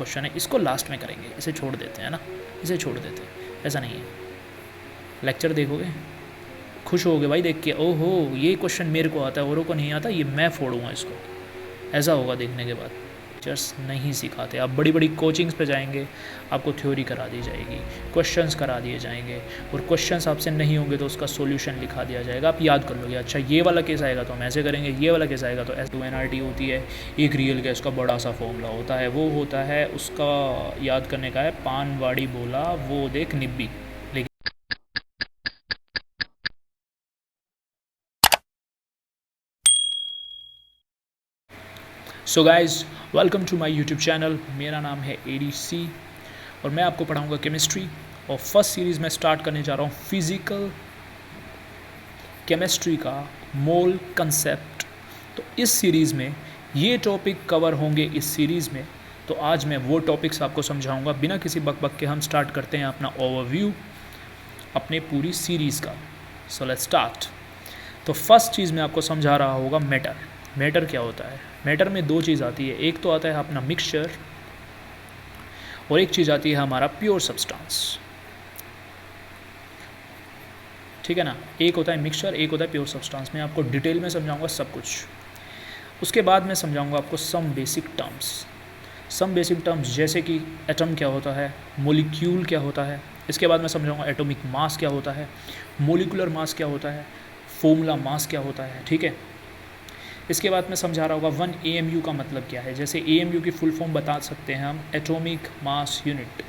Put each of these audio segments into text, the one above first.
Question है, इसको last में करेंगे, इसे छोड़ देते हैं ना, इसे छोड़ देते हैं, ऐसा नहीं है। लेक्चर देखोगे, खुश होगे भाई देख के, ओहो ये क्वेश्चन मेरे को आता है, औरों को नहीं आता, ये मैं फोड़ूंगा इसको, ऐसा होगा देखने के बाद। टीचर्स नहीं सिखाते, आप बड़ी बड़ी कोचिंग्स पे जाएंगे, आपको थ्योरी करा दी जाएगी, क्वेश्चंस करा दिए जाएंगे, और क्वेश्चंस आपसे नहीं होंगे तो उसका सॉल्यूशन लिखा दिया जाएगा, आप याद कर लोगे, अच्छा ये वाला केस आएगा तो हम ऐसे करेंगे, ये वाला केस आएगा तो ऐसे। NRT होती है, एक रियल गैस का बड़ा सा फॉर्मूला होता है, वो होता है उसका याद करने का है, पान वाड़ी बोला वो देख निब्बी। So guys, welcome to my YouTube channel. मेरा नाम है ADC और मैं आपको पढ़ाऊंगा केमिस्ट्री, और फर्स्ट सीरीज़ में स्टार्ट करने जा रहा हूँ फिज़िकल केमिस्ट्री का मोल कंसेप्ट। तो इस सीरीज़ में ये टॉपिक कवर होंगे इस सीरीज़ में, तो आज मैं वो टॉपिक्स आपको समझाऊंगा। बिना किसी बक के हम स्टार्ट करते हैं अपना ओवरव्यू अपने पूरी सीरीज़ का। So let's start. तो फर्स्ट चीज़ मैं आपको समझा रहा होगा मैटर। मैटर क्या होता है? मैटर में दो चीज़ आती है, एक तो आता है अपना मिक्सचर और एक चीज़ आती है हमारा प्योर सब्सटेंस, ठीक है ना। एक होता है मिक्सचर, एक होता है प्योर सब्सटेंस। मैं आपको डिटेल में समझाऊंगा सब कुछ। उसके बाद मैं समझाऊंगा आपको सम बेसिक टर्म्स, जैसे कि एटम क्या होता है, मोलिक्यूल क्या होता है। इसके बाद मैं समझाऊंगा एटॉमिक मास क्या होता है, मोलिकुलर मास क्या होता है, फॉर्मूला मास क्या होता है, ठीक है। इसके बाद मैं समझा रहा होगा 1 AMU का मतलब क्या है। जैसे AMU की फुल फॉर्म बता सकते हैं हम, एटॉमिक मास यूनिट,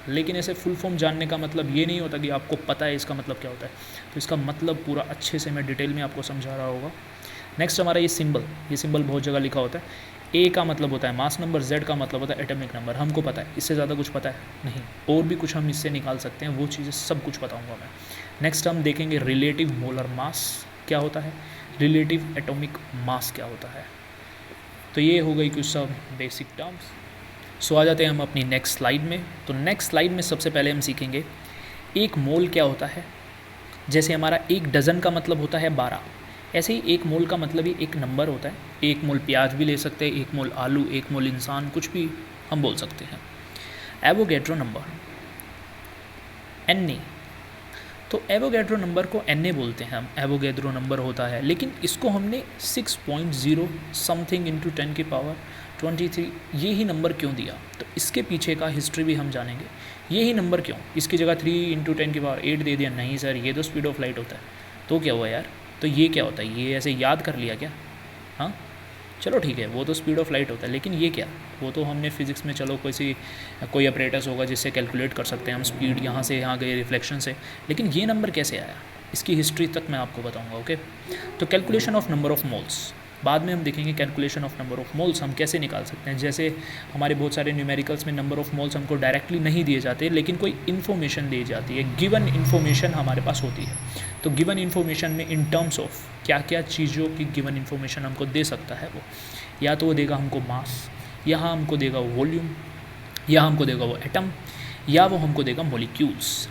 लेकिन ऐसे फुल फॉर्म जानने का मतलब ये नहीं होता कि आपको पता है इसका मतलब क्या होता है। तो इसका मतलब पूरा अच्छे से मैं डिटेल में आपको समझा रहा होगा। नेक्स्ट हमारा ये सिंबल बहुत जगह लिखा होता है। A का मतलब होता है मास नंबर, Z का मतलब होता है एटॉमिक नंबर। हमको पता है, इससे ज़्यादा कुछ पता है नहीं, और भी कुछ हम इससे निकाल सकते हैं, वो चीज़ें सब कुछ बताऊँगा मैं। नेक्स्ट हम देखेंगे रिलेटिव मोलर मास क्या होता है, रिलेटिव एटॉमिक मास क्या होता है। तो ये हो गई कुछ सब बेसिक टर्म्स। सो आ जाते हैं हम अपनी नेक्स्ट स्लाइड में। तो नेक्स्ट स्लाइड में सबसे पहले हम सीखेंगे एक मोल क्या होता है। जैसे हमारा एक डज़न का मतलब होता है 12, ऐसे ही एक मोल का मतलब ही एक नंबर होता है। एक मोल प्याज भी ले सकते हैं, एक मोल आलू, एक मोल इंसान, कुछ भी हम बोल सकते हैं। एवोगैड्रो नंबर Na, तो एवोगैड्रो नंबर को Na बोलते हैं हम, एवोगैड्रो नंबर होता है, लेकिन इसको हमने 6.0 समथिंग इंटू 10 की पावर 23 ये ही नंबर क्यों दिया, तो इसके पीछे का हिस्ट्री भी हम जानेंगे। ये ही नंबर क्यों, इसकी जगह 3 इंटू 10 की पावर 8 दे दिया? नहीं सर, ये तो स्पीड ऑफ लाइट होता है। तो क्या हुआ यार, तो ये क्या होता है, ये ऐसे याद कर लिया क्या? हाँ चलो ठीक है, वो तो स्पीड ऑफ लाइट होता है, लेकिन ये क्या, वो तो हमने फिज़िक्स में चलो कोई अपरेटस होगा जिससे कैलकुलेट कर सकते हैं हम स्पीड, यहाँ से यहाँ गए रिफ्लेक्शन से, लेकिन ये नंबर कैसे आया, इसकी हिस्ट्री तक मैं आपको बताऊंगा। ओके, तो calculation of number of moles बाद में हम देखेंगे। Calculation of number of moles हम कैसे निकाल सकते हैं। जैसे हमारे बहुत सारे न्यूमेरिकल्स में नंबर ऑफ मोल्स हमको डायरेक्टली नहीं दिए जाते, लेकिन कोई इन्फॉर्मेशन दी जाती है, गिवन इन्फॉर्मेशन हमारे पास होती है। तो गिवन इन्फॉर्मेशन में इन टर्म्स ऑफ क्या क्या चीज़ों की गिवन इन्फॉर्मेशन हमको दे सकता है, वो या तो वो देगा हमको मास, यहाँ हमको देगा वो वॉल्यूम, या हमको देगा वो एटम, या वो हमको देगा मोलिक्यूल्स।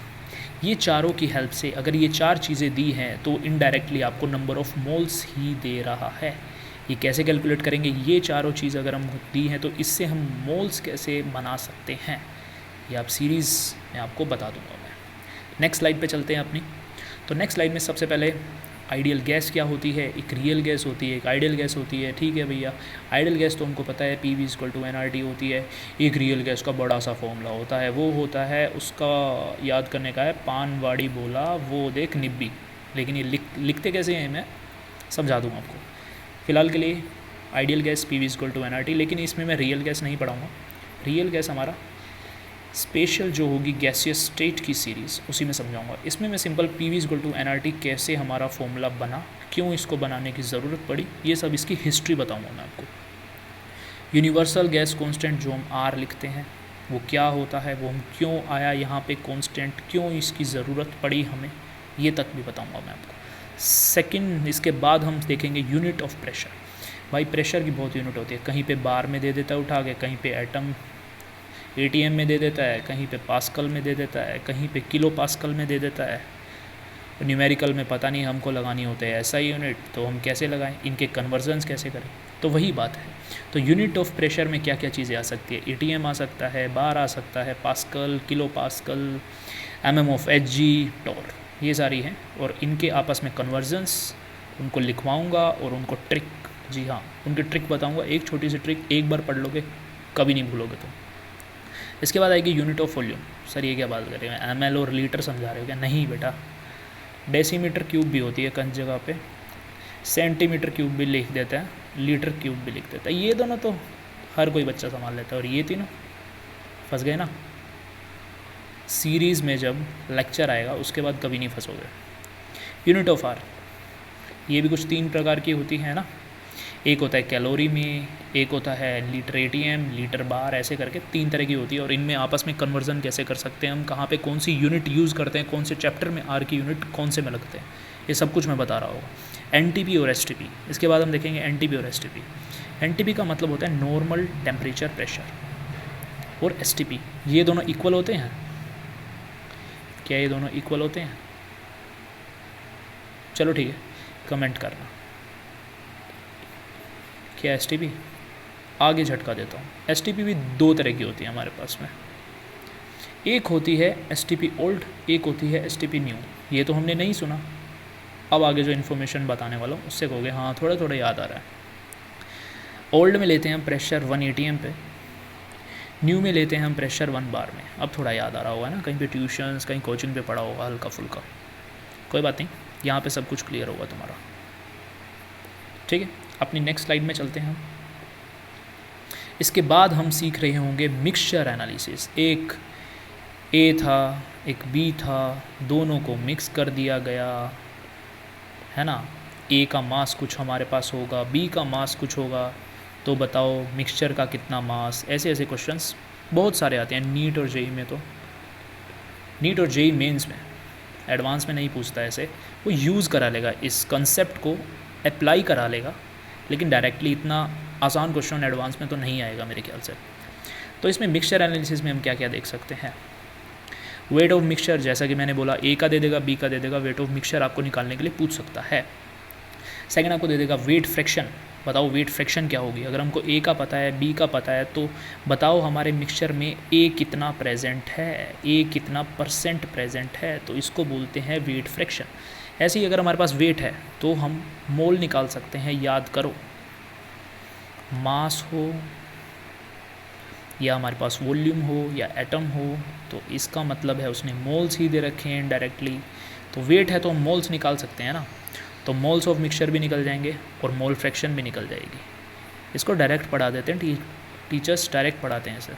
ये चारों की हेल्प से अगर ये चार चीज़ें दी हैं तो इनडायरेक्टली आपको नंबर ऑफ मोल्स ही दे रहा है। ये कैसे कैलकुलेट करेंगे, ये चारों चीज़ अगर हम दी हैं तो इससे हम मोल्स कैसे बना सकते हैं, ये आप सीरीज़ में आपको बता दूंगा मैं। नेक्स्ट स्लाइड पे चलते हैं अपनी। तो नेक्स्ट स्लाइड में सबसे पहले आइडियल गैस क्या होती है, एक रियल गैस होती है, एक आइडियल गैस होती है, ठीक है भैया। आइडियल गैस तो हमको पता है PV = NRT होती है। एक रियल गैस का बड़ा सा फॉर्मूला होता है, वो होता है उसका याद करने का है, पान वाड़ी बोला वो देख निब्बी। लेकिन ये लिखते कैसे हैं मैं समझा दूँगा आपको। फ़िलहाल के लिए आइडियल गैस PV = NRT, लेकिन इसमें मैं रियल गैस नहीं पढ़ाऊँगा। रियल गैस हमारा स्पेशल जो होगी गैसियस स्टेट की सीरीज़, उसी में समझाऊंगा। इसमें मैं सिंपल PV = NRT कैसे हमारा फॉर्मूला बना, क्यों इसको बनाने की ज़रूरत पड़ी, ये सब इसकी हिस्ट्री बताऊंगा मैं आपको। यूनिवर्सल गैस कांस्टेंट जो हम R लिखते हैं वो क्या होता है, वो हम क्यों आया यहाँ पे कांस्टेंट, क्यों इसकी ज़रूरत पड़ी हमें, ये तक भी बताऊँगा मैं आपको। सेकंड, इसके बाद हम देखेंगे यूनिट ऑफ प्रेशर। भाई प्रेशर की बहुत यूनिट होती है, कहीं पे बार में दे देता है उठा के, कहीं पे एटम ATM में दे देता है, कहीं पे पास्कल में दे देता है, कहीं पे किलो पास्कल में दे देता है, न्यूमेरिकल में पता नहीं हमको लगानी होते हैं ऐसा यूनिट, तो हम कैसे लगाएं, इनके कन्वर्जन्स कैसे करें। तो वही बात है। तो यूनिट ऑफ प्रेशर में क्या क्या चीज़ें आ सकती है, एटीएम आ सकता है, बार आ सकता है, pascal, kilo pascal, mm of Hg, torr, ये सारी हैं। और इनके आपस में कन्वर्जन्स उनको लिखवाऊँगा और उनको ट्रिक, जी हाँ उनकी ट्रिक बताऊँगा। एक छोटी सी ट्रिक, एक बार पढ़ लोगे कभी नहीं भूलोगे तुम। इसके बाद आएगी यूनिट ऑफ वॉल्यूम। सर ये क्या बात कर रहे हैं, एमएल और लीटर समझा रहे हो क्या? नहीं बेटा, डेसीमीटर क्यूब भी होती है कई जगह पे, सेंटीमीटर क्यूब भी लिख देता है, लीटर क्यूब भी लिख देता है। ये दोनों तो हर कोई बच्चा संभाल लेता है, और ये तीनों फंस गए ना। सीरीज़ में जब लेक्चर आएगा उसके बाद कभी नहीं फंसोगे। यूनिट ऑफ आर, ये भी कुछ 3 प्रकार की होती है ना। एक होता है कैलोरी में, एक होता है लीटर एटीएम, लीटर बार, ऐसे करके 3 तरह की होती है। और इनमें आपस में कन्वर्जन कैसे कर सकते हैं हम, कहाँ पे कौन सी यूनिट यूज़ करते हैं, कौन से चैप्टर में आर की यूनिट कौन से में लगते हैं, ये सब कुछ मैं बता रहा हूँ। एनटीपी और एसटीपी, इसके बाद हम देखेंगे एनटीपी और एसटीपी। एनटीपी का मतलब होता है नॉर्मल टेम्परेचर प्रेशर, और एसटीपी, ये दोनों इक्वल होते हैं क्या? ये दोनों इक्वल होते हैं? चलो ठीक है, कमेंट करना क्या एसटीपी। आगे झटका देता हूँ। एसटीपी भी 2 तरह की होती है हमारे पास में। एक होती है एसटीपी ओल्ड, एक होती है एसटीपी न्यू। ये तो हमने नहीं सुना, अब आगे जो इन्फॉर्मेशन बताने वाला हूँ उससे कहोगे हाँ थोड़ा थोड़ा याद आ रहा है। ओल्ड में लेते हैं हम प्रेशर 1 एटीएम पे, न्यू में लेते हैं हम प्रेशर 1 बार में। अब थोड़ा याद आ रहा होगा ना, कहीं पे ट्यूशन्स, कहीं कोचिंग पे पढ़ा होगा हल्का फुल्का, कोई बात नहीं, यहाँ पे सब कुछ क्लियर होगा तुम्हारा। ठीक है, अपनी नेक्स्ट स्लाइड में चलते हैं हम। इसके बाद हम सीख रहे होंगे मिक्सचर एनालिसिस। एक ए था, एक बी था, दोनों को मिक्स कर दिया गया है ना। ए का मास कुछ हमारे पास होगा, बी का मास कुछ होगा, तो बताओ मिक्सचर का कितना मास। ऐसे ऐसे क्वेश्चंस बहुत सारे आते हैं नीट और जेई में। तो नीट और जेई मेंस में, एडवांस में नहीं पूछता ऐसे, वो यूज़ करा लेगा, इस कंसेप्ट को अप्लाई करा लेगा, लेकिन डायरेक्टली इतना आसान क्वेश्चन एडवांस में तो नहीं आएगा मेरे ख्याल से। तो इसमें मिक्सचर एनालिसिस में हम क्या क्या देख सकते हैं। वेट ऑफ मिक्सचर, जैसा कि मैंने बोला, ए का दे देगा, बी का दे देगा, वेट ऑफ मिक्सचर आपको निकालने के लिए पूछ सकता है। सेकंड आपको दे देगा वेट फ्रैक्शन, बताओ वेट फ्रैक्शन क्या होगी। अगर हमको ए का पता है, बी का पता है, तो बताओ हमारे मिक्सचर में ए कितना प्रेजेंट है, ए कितना % प्रेजेंट है, तो इसको बोलते हैं वेट फ्रैक्शन। ऐसे ही अगर हमारे पास वेट है तो हम मोल निकाल सकते हैं। याद करो, मास हो या हमारे पास वॉल्यूम हो या एटम हो, तो इसका मतलब है उसने मोल्स ही दे रखे हैं डायरेक्टली। तो वेट है तो हम मोल्स निकाल सकते हैं ना, तो मोल्स ऑफ मिक्सचर भी निकल जाएंगे और मोल फ्रैक्शन भी निकल जाएगी। इसको डायरेक्ट पढ़ा देते हैं, टीचर्स डायरेक्ट पढ़ाते हैं इसे।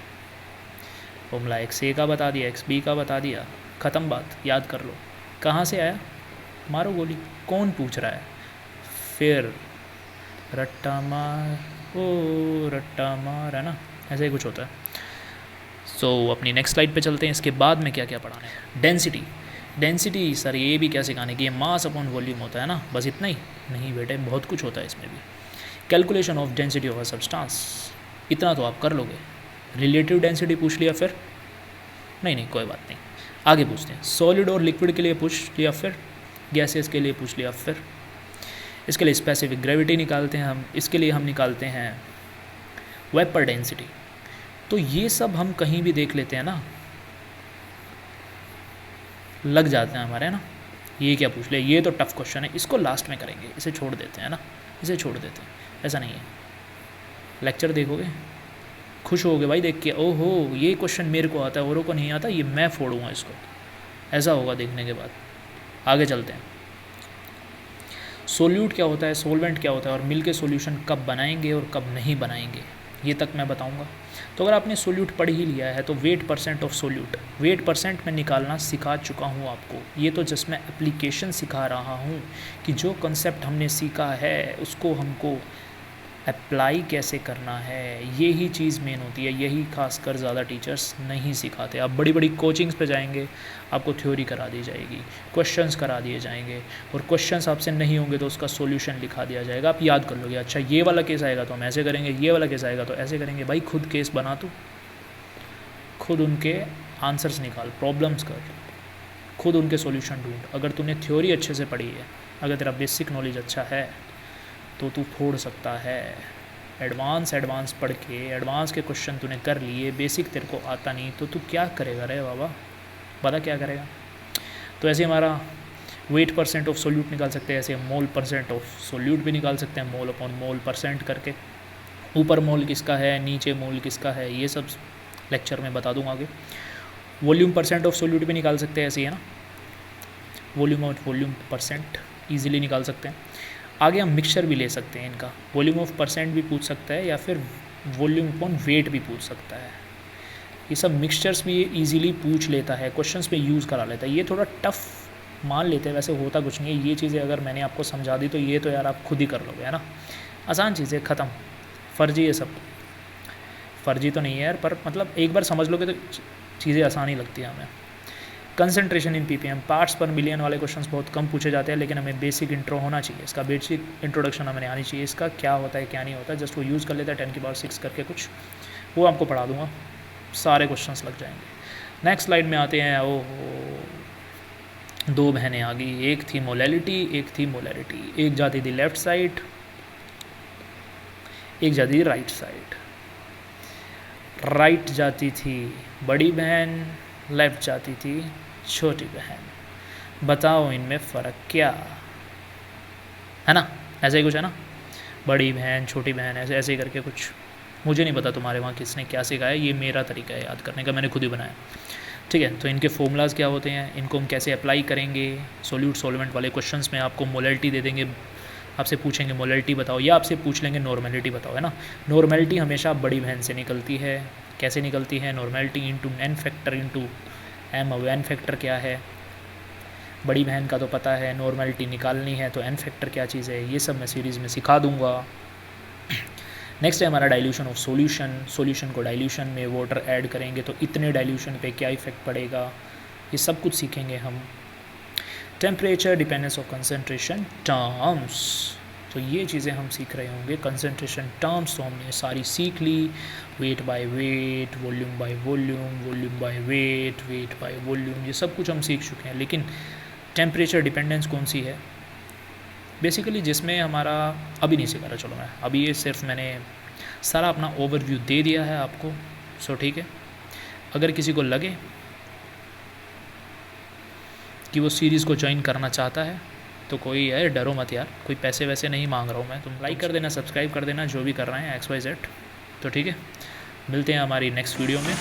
फॉर्मूला एक्स ए का बता दिया, एक्स बी का बता दिया, ख़त्म बात, याद कर लो। कहाँ से आया, मारो गोली, कौन पूछ रहा है, फिर रट्टा मार, ओ रट्टा मार, है ना, ऐसे ही कुछ होता है। सो अपनी नेक्स्ट स्लाइड पे चलते हैं। इसके बाद में क्या क्या पढ़ाना है। डेंसिटी, डेंसिटी सर ये भी क्या सिखाने की है, मास अपॉन वॉल्यूम होता है ना, बस इतना ही नहीं बेटे, बहुत कुछ होता है इसमें भी। Calculation of density of a substance, इतना तो आप कर लोगे। रिलेटिव डेंसिटी पूछ लिया, फिर नहीं कोई बात नहीं, आगे पूछते हैं। सॉलिड और लिक्विड के लिए पूछ लिया, फिर गैसेस के लिए पूछ लिया, फिर इसके लिए स्पेसिफिक ग्रेविटी निकालते हैं हम, इसके लिए हम निकालते हैं वेपर डेंसिटी। तो ये सब हम कहीं भी देख लेते हैं ना, लग जाते हैं हमारे, है ना। ये क्या पूछ लिया, ये तो टफ क्वेश्चन है, इसको लास्ट में करेंगे, इसे छोड़ देते हैं ना, इसे छोड़ देते हैं, ऐसा नहीं है। लेक्चर देखोगे खुश होगे भाई देख के, ओहो ये क्वेश्चन मेरे को आता है, औरों को नहीं आता, ये मैं फोड़ूंगा इसको, ऐसा होगा देखने के बाद। आगे चलते हैं। सोल्यूट क्या होता है, सोलवेंट क्या होता है, और मिलके सॉल्यूशन कब बनाएंगे और कब नहीं बनाएंगे, ये तक मैं बताऊंगा। तो अगर आपने सोल्यूट पढ़ ही लिया है तो वेट % ऑफ सोल्यूट, वेट % में निकालना सिखा चुका हूँ आपको। ये तो जस्ट मैं एप्लीकेशन सिखा रहा हूँ कि जो कंसेप्ट हमने सीखा है उसको हमको अप्लाई कैसे करना है, यही चीज़ मेन होती है। यही खासकर ज़्यादा टीचर्स नहीं सिखाते। आप बड़ी बड़ी कोचिंग्स पे जाएंगे, आपको थ्योरी करा दी जाएगी, क्वेश्चंस करा दिए जाएंगे, और क्वेश्चंस आपसे नहीं होंगे तो उसका सॉल्यूशन लिखा दिया जाएगा, आप याद कर लोगे। अच्छा ये वाला केस आएगा तो हम ऐसे करेंगे, ये वाला केस आएगा तो ऐसे करेंगे। भाई खुद केस बना, तो खुद उनके आंसर्स निकाल, प्रॉब्लम्स कर, खुद उनके सॉल्यूशन ढूंढ। अगर तूने थ्योरी अच्छे से पढ़ी है, अगर तेरा बेसिक नॉलेज अच्छा है, तो तू फोड़ सकता है। एडवांस पढ़ के एडवांस के क्वेश्चन तूने कर लिए, बेसिक तेरे को आता नहीं, तो तू क्या करेगा रे बाबा, बता क्या करेगा। तो ऐसे हमारा वेट परसेंट ऑफ सोल्यूट निकाल सकते हैं, ऐसे मोल परसेंट ऑफ सोल्यूट भी निकाल सकते हैं, मोल अपॉन मोल परसेंट करके। ऊपर मोल किसका है, नीचे मोल किसका है, ये सब लेक्चर में बता दूंगा आगे। वॉल्यूम परसेंट ऑफ सोल्यूट भी निकाल सकते हैं, ऐसे ही है ना, volume of volume percent easily निकाल सकते हैं। आगे हम मिक्सचर भी ले सकते हैं इनका, वॉल्यूम ऑफ परसेंट भी पूछ सकता है या फिर वॉल्यूम अपॉन वेट भी पूछ सकता है। ये सब मिक्सचर्स भी ये ईजिली पूछ लेता है, क्वेश्चंस में यूज़ करा लेता है। ये थोड़ा टफ मान लेते हैं, वैसे होता कुछ नहीं है। ये चीज़ें अगर मैंने आपको समझा दी तो ये तो यार आप खुद ही कर लोगे, है ना। आसान चीज़ें, ख़त्म। फर्जी है सब, फर्जी तो नहीं है यार, पर मतलब एक बार समझ लोगे तो चीज़ें आसान ही लगती है हमें। कंसंट्रेशन इन पीपीएम, पार्ट्स पर मिलियन वाले क्वेश्चंस बहुत कम पूछे जाते हैं, लेकिन हमें बेसिक इंट्रो होना चाहिए, इसका बेसिक इंट्रोडक्शन हमें आनी चाहिए, इसका क्या होता है क्या नहीं होता, जस्ट वो यूज़ कर लेता है 10⁻6 करके कुछ, वो आपको पढ़ा दूंगा, सारे क्वेश्चंस लग जाएंगे। नेक्स्ट स्लाइड में आते हैं। ओ दो बहनें आ गई, एक थी मोलैलिटी, एक थी मोलैरिटी। एक जाती थी लेफ्ट साइड, एक जाती थी राइट साइड। राइट जाती थी बड़ी बहन, लेफ्ट जाती थी छोटी बहन। बताओ इनमें फ़र्क क्या है ना, ऐसा ही कुछ है ना, बड़ी बहन छोटी बहन, ऐसे ऐसे ही करके कुछ। मुझे नहीं पता तुम्हारे वहाँ किसने क्या सिखाया, ये मेरा तरीका है याद करने का, मैंने खुद ही बनाया। ठीक है, तो इनके फॉर्मूलाज क्या होते हैं, इनको हम कैसे अप्लाई करेंगे। सोल्यूट सॉल्वेंट वाले क्वेश्चंस में आपको मोलैलिटी दे देंगे, आपसे पूछेंगे मोलैलिटी बताओ, या आपसे पूछ लेंगे नॉर्मेलिटी बताओ, है ना। नॉर्मेलिटी हमेशा बड़ी बहन से निकलती है। कैसे निकलती है, normality into N factor into M. अब एन फैक्टर क्या है, बड़ी बहन का तो पता है, नॉर्मेलिटी निकालनी है तो एन फैक्टर क्या चीज़ है, ये सब मैं सीरीज़ में सिखा दूंगा। नेक्स्ट है हमारा डाइल्यूशन ऑफ सॉल्यूशन। सॉल्यूशन को डाइल्यूशन में वाटर ऐड करेंगे तो इतने डाइल्यूशन पे क्या इफेक्ट पड़ेगा, ये सब कुछ सीखेंगे हम। Temperature, dependence of concentration terms, तो ये चीज़ें हम सीख रहे होंगे। कंसंट्रेशन टर्म्स तो हमने सारी सीख ली, weight by weight, volume by volume, volume by weight, weight by volume, ये सब कुछ हम सीख चुके हैं। लेकिन टेम्परेचर डिपेंडेंस कौन सी है बेसिकली, जिसमें हमारा अभी नहीं सिखा रहा, चलो मैं अभी ये सिर्फ मैंने सारा अपना ओवरव्यू दे दिया है आपको। सो ठीक है, अगर किसी को लगे कि वो सीरीज़ को ज्वाइन करना चाहता है तो कोई है, डरो मत यार, कोई पैसे वैसे नहीं मांग रहा हूँ मैं, तुम लाइक कर देना, सब्सक्राइब कर देना, जो भी कर रहे हैं XYZ। तो ठीक है, मिलते हैं हमारी नेक्स्ट वीडियो में।